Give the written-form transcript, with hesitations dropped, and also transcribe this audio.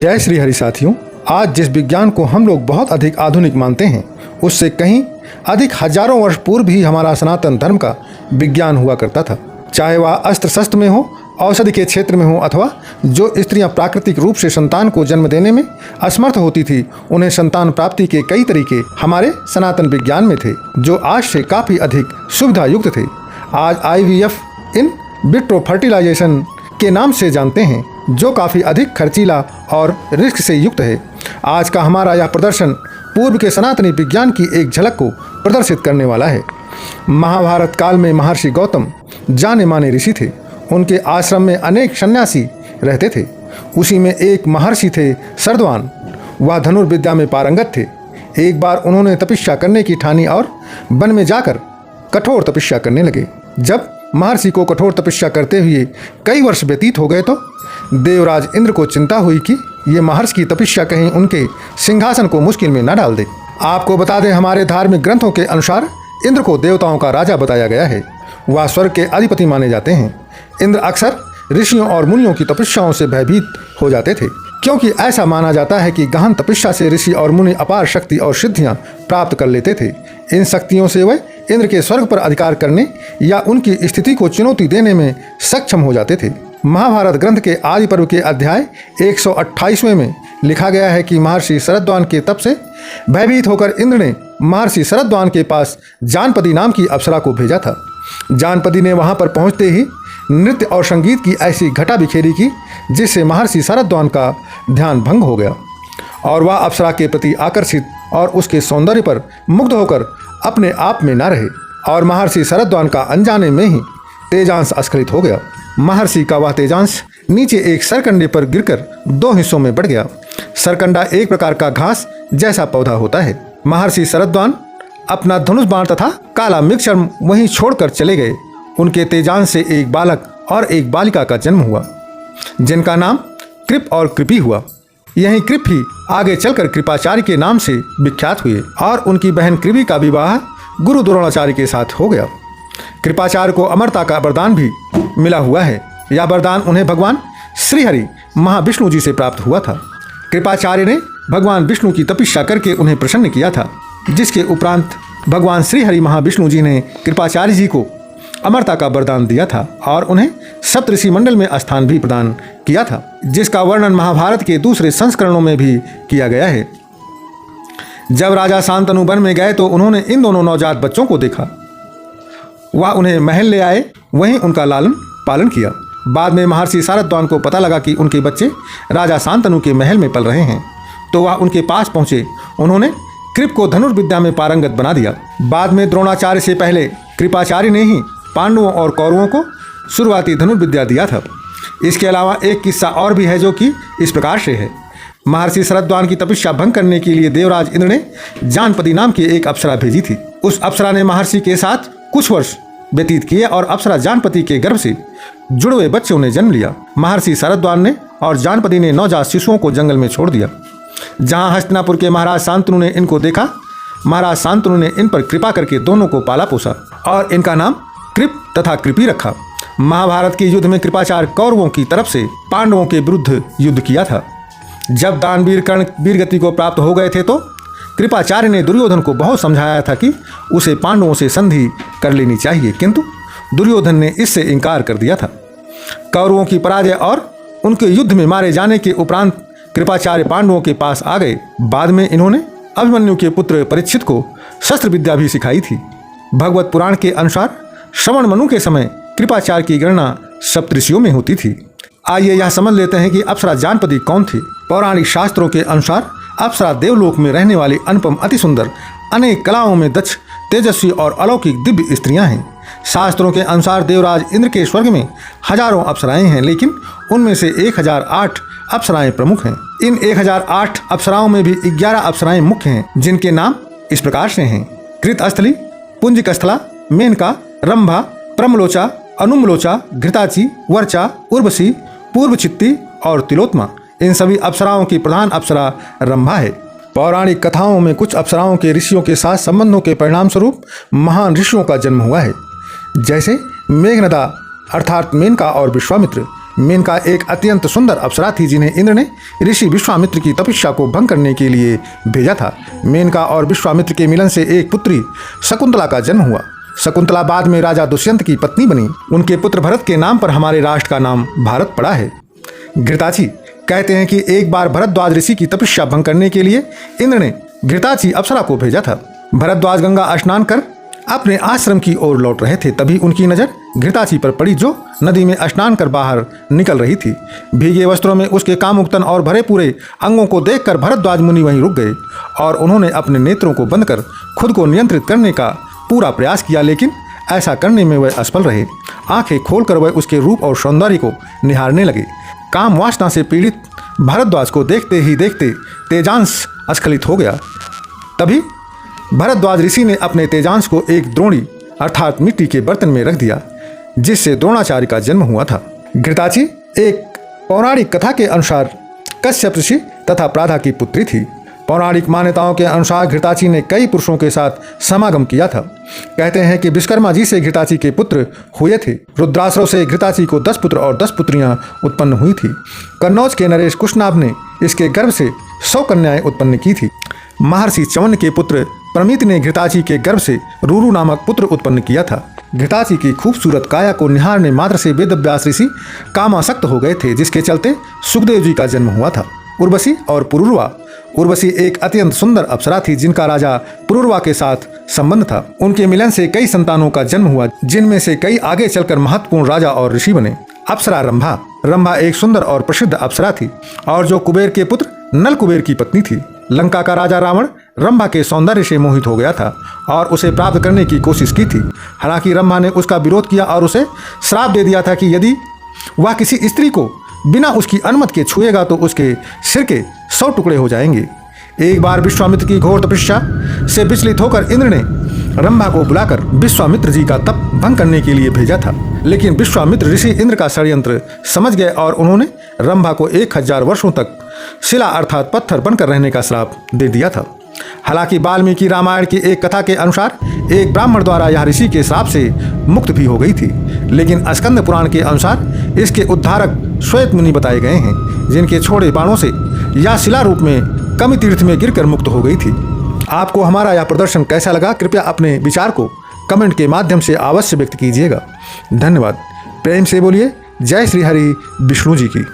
जय श्री हरि साथियों, आज जिस विज्ञान को हम लोग बहुत अधिक आधुनिक मानते हैं उससे कहीं अधिक हजारों वर्ष पूर्व भी हमारा सनातन धर्म का विज्ञान हुआ करता था। चाहे वह अस्त्र शस्त्र में हो, औषधि के क्षेत्र में हो, अथवा जो स्त्रियां प्राकृतिक रूप से संतान को जन्म देने में असमर्थ होती थी उन्हें संतान प्राप्ति के कई तरीके हमारे सनातन विज्ञान में थे जो आज से काफ़ी अधिक सुविधा युक्त थे। आज IVF इन विट्रो फर्टिलाइजेशन के नाम से जानते हैं जो काफ़ी अधिक खर्चीला और रिस्क से युक्त है। आज का हमारा यह प्रदर्शन पूर्व के सनातनी विज्ञान की एक झलक को प्रदर्शित करने वाला है। महाभारत काल में महर्षि गौतम जाने माने ऋषि थे। उनके आश्रम में अनेक सन्यासी रहते थे। उसी में एक महर्षि थे सरद्वान। वह धनुर्विद्या में पारंगत थे। एक बार उन्होंने तपस्या करने की ठानी और वन में जाकर कठोर तपस्या करने लगे। जब महर्षि को कठोर तपस्या करते हुए कई वर्ष व्यतीत हो गए तो देवराज इंद्र को चिंता हुई कि ये महर्षि की तपस्या कहीं उनके सिंहासन को मुश्किल में न डाल दे। आपको बता दें, हमारे धार्मिक ग्रंथों के अनुसार इंद्र को देवताओं का राजा बताया गया है। वह स्वर्ग के अधिपति माने जाते हैं। इंद्र अक्सर ऋषियों और मुनियों की तपस्याओं से भयभीत हो जाते थे, क्योंकि ऐसा माना जाता है कि गहन तपस्या से ऋषि और मुनि अपार शक्ति और सिद्धियां प्राप्त कर लेते थे। इन शक्तियों से वे इंद्र के स्वर्ग पर अधिकार करने या उनकी स्थिति को चुनौती देने में सक्षम हो जाते थे। महाभारत ग्रंथ के आदि पर्व के अध्याय 128वें में लिखा गया है कि महर्षि शरद्वान के तप से भयभीत होकर इंद्र ने महर्षि शरद्वान के पास जानपदी नाम की अप्सरा को भेजा था। जानपदी ने वहां पर पहुंचते ही नृत्य और संगीत की ऐसी घटा बिखेरी की जिससे महर्षि शरद्वान का ध्यान भंग हो गया और वह अप्सरा के प्रति आकर्षित और उसके सौंदर्य पर मुग्ध होकर अपने आप में न रहे और महर्षि शरद्वान का अनजाने में ही तेजांश स्खलित हो गया। महर्षि का वह तेजांश नीचे एक सरकंडे पर गिरकर दो हिस्सों में बढ़ गया। सरकंडा एक प्रकार का घास जैसा पौधा होता है। महर्षि शरद्वान अपना धनुष बाण तथा काला मृगचर्म वहीं छोड़कर चले गए। उनके तेजांश से एक बालक और एक बालिका का जन्म हुआ जिनका नाम कृप और कृपी हुआ। यही कृप ही आगे चलकर कृपाचार्य के नाम से विख्यात हुए और उनकी बहन कृपी का विवाह गुरु द्रोणाचार्य के साथ हो गया। कृपाचार्य को अमरता का वरदान भी मिला हुआ है। यह वरदान उन्हें भगवान श्रीहरि महाविष्णु जी से प्राप्त हुआ था। कृपाचार्य ने भगवान विष्णु की तपस्या करके उन्हें प्रसन्न किया था, जिसके उपरांत भगवान श्रीहरि महाविष्णु जी ने कृपाचार्य जी को अमरता का वरदान दिया था और उन्हें सप्तऋषि मंडल में स्थान भी प्रदान किया था, जिसका वर्णन महाभारत के दूसरे संस्करणों में भी किया गया है। जब राजा शांतनु वन में गए तो उन्होंने इन दोनों नवजात बच्चों को देखा। वह उन्हें महल ले आए, वहीं उनका लालन पालन किया। बाद में महर्षि शरद्वान को पता लगा कि उनके बच्चे राजा शांतनु के महल में पल रहे हैं, तो वह उनके पास पहुंचे। उन्होंने कृप को धनुर्विद्या में पारंगत बना दिया। बाद में द्रोणाचार्य से पहले कृपाचार्य ने ही पांडवों और कौरवों को शुरुआती धनुर्विद्या दिया था। इसके अलावा एक किस्सा और भी है जो कि इस प्रकार से है। महर्षि शरद्वान की तपस्या भंग करने के लिए देवराज इंद्र ने जानपदी नाम की एक अप्सरा भेजी थी। उस अप्सरा ने महर्षि के साथ कुछ वर्ष व्यतीत किए और अप्सरा जानपति के गर्भ से जुड़वे बच्चों ने जन्म लिया। महर्षि शरद्वान ने और जानपति ने नवजात शिशुओं को जंगल में छोड़ दिया। जहां हस्तिनापुर के महाराज शांतनु ने इनको देखा, महाराज शांतनु ने इन पर कृपा करके दोनों को पाला पोसा और इनका नाम कृप तथा कृपी रखा। महाभारत के युद्ध में कृपाचार्य कौरवों की तरफ से पांडवों के विरुद्ध युद्ध किया था। जब दानवीर कर्ण वीरगति को प्राप्त हो गए थे तो कृपाचार्य ने दुर्योधन को बहुत समझाया था कि उसे पांडवों से संधि कर लेनी चाहिए, किंतु दुर्योधन ने इससे इनकार कर दिया था। कौरवों की पराजय और उनके युद्ध में मारे जाने के उपरांत कृपाचार्य पांडवों के पास आ गए। बाद में इन्होंने अभिमन्यु के पुत्र परीक्षित को शस्त्र विद्या भी सिखाई थी। भगवत पुराण के अनुसार श्रवण मनु के समय कृपाचार्य की गणना सप्तऋषियों में होती थी। आइए यह समझ लेते हैं कि अप्सरा जानपदी कौन थी। पौराणिक शास्त्रों के अनुसार अप्सरा देवलोक में रहने वाली अनुपम अति सुंदर अनेक कलाओं में दक्ष तेजस्वी और अलौकिक दिव्य स्त्रियां हैं। शास्त्रों के अनुसार देवराज इंद्र के स्वर्ग में हजारों अप्सराएं हैं, लेकिन उनमें से 1008 अप्सराएं प्रमुख हैं। इन 1008 अप्सराओं में भी 11 अप्सराएं मुख्य हैं, जिनके नाम इस प्रकार से हैं: कृतस्थली, पुंजिकस्थला, मेनका, रंभा, प्रमलोचा, अनुमलोचा, घृताची, वर्चा, उर्वशी, पूर्वचित्ती और तिलोत्मा। इन सभी अप्सराओं की प्रधान अप्सरा रंभा है। पौराणिक कथाओं में कुछ अप्सराओं के ऋषियों के साथ संबंधों के परिणाम स्वरूप महान ऋषियों का जन्म हुआ है, जैसे मेघनदा अर्थात मेनका और विश्वामित्र। मेनका एक अत्यंत सुंदर अप्सरा थी जिन्हें इंद्र ने ऋषि विश्वामित्र की तपस्या को भंग करने के लिए भेजा था। मेनका और विश्वामित्र के मिलन से एक पुत्री शकुंतला का जन्म हुआ। शकुंतला बाद में राजा दुष्यंत की पत्नी बनी। उनके पुत्र भरत के नाम पर हमारे राष्ट्र का नाम भारत पड़ा है। घृताची कहते हैं कि एक बार भरद्वाज ऋषि की तपस्या भंग करने के लिए इंद्र ने घृताची अप्सरा को भेजा था। भरद्वाज गंगा स्नान कर अपने आश्रम की ओर लौट रहे थे, तभी उनकी नज़र घृताची पर पड़ी जो नदी में स्नान कर बाहर निकल रही थी। भीगे वस्त्रों में उसके कामुक तन और भरे पूरे अंगों को देखकर भरद्वाज मुनि वहीं रुक गए और उन्होंने अपने नेत्रों को बंद कर खुद को नियंत्रित करने का पूरा प्रयास किया, लेकिन ऐसा करने में वह असफल रहे। आंखें खोलकर वह उसके रूप और सौंदर्य को निहारने लगे। काम वासना से पीड़ित भरद्वाज को देखते ही देखते तेजांश स्खलित हो गया। तभी भरद्वाज ऋषि ने अपने तेजांश को एक द्रोणी अर्थात मिट्टी के बर्तन में रख दिया, जिससे द्रोणाचार्य का जन्म हुआ था। घृताची एक पौराणिक कथा के अनुसार कश्यप ऋषि तथा प्राधा की पुत्री थी। पौराणिक मान्यताओं के अनुसार घृताची ने कई पुरुषों के साथ समागम किया था। कहते हैं कि विश्वकर्मा जी से घृताची के पुत्र हुए थे। रुद्रासुर से घृताची को 10 पुत्र और 10 पुत्रियां उत्पन्न हुई थी। कन्नौज के नरेश कुशनाभ ने इसके गर्भ से 100 कन्याएं उत्पन्न की थी। महर्षि च्यवन के पुत्र प्रमित ने घृताची के गर्भ से रूरू नामक पुत्र उत्पन्न किया था। घृताची की खूबसूरत काया को निहारने मात्र से वेदव्यास ऋषि कामासक्त हो गए थे, जिसके चलते सुखदेव जी का जन्म हुआ था। उर्वशी और पुरुरवा। उर्वशी एक अत्यंत सुंदर अप्सरा थी जिनका राजा पुरुरवा के साथ संबंध था। उनके मिलन से कई संतानों का जन्म हुआ, जिनमें से कई आगे चलकर महत्वपूर्ण राजा और ऋषि बने। अप्सरा रंभा। रंभा एक सुंदर और प्रसिद्ध अप्सरा थी और जो कुबेर के पुत्र नल कुबेर की पत्नी थी। लंका का राजा रावण रंभा के सौंदर्य से मोहित हो गया था और उसे प्राप्त करने की कोशिश की थी। हालांकि रंभा ने उसका विरोध किया और उसे श्राप दे दिया था कि यदि वह किसी स्त्री को बिना उसकी अनुमति के छुएगा तो उसके सिर के 100 टुकड़े हो जाएंगे। एक बार विश्वामित्र की घोर तपस्या से विचलित होकर इंद्र ने रंभा को बुलाकर विश्वामित्र जी का तप भंग करने के लिए भेजा था, लेकिन विश्वामित्र ऋषि इंद्र का षड्यंत्र समझ गए और उन्होंने रंभा को 1000 वर्षों तक शिला अर्थात पत्थर बनकर रहने का श्राप दे दिया था। हालांकि वाल्मीकि रामायण की एक कथा के अनुसार एक ब्राह्मण द्वारा यह ऋषि के श्राप से मुक्त भी हो गई थी, लेकिन स्कंद पुराण के अनुसार इसके उद्धारक श्वेत मुनि बताए गए हैं, जिनके छोड़े बाणों से यह शिला रूप में कमि तीर्थ में गिरकर मुक्त हो गई थी। आपको हमारा यह प्रदर्शन कैसा लगा, कृपया अपने विचार को कमेंट के माध्यम से अवश्य व्यक्त कीजिएगा। धन्यवाद। प्रेम से बोलिए जय श्री हरि विष्णु जी की।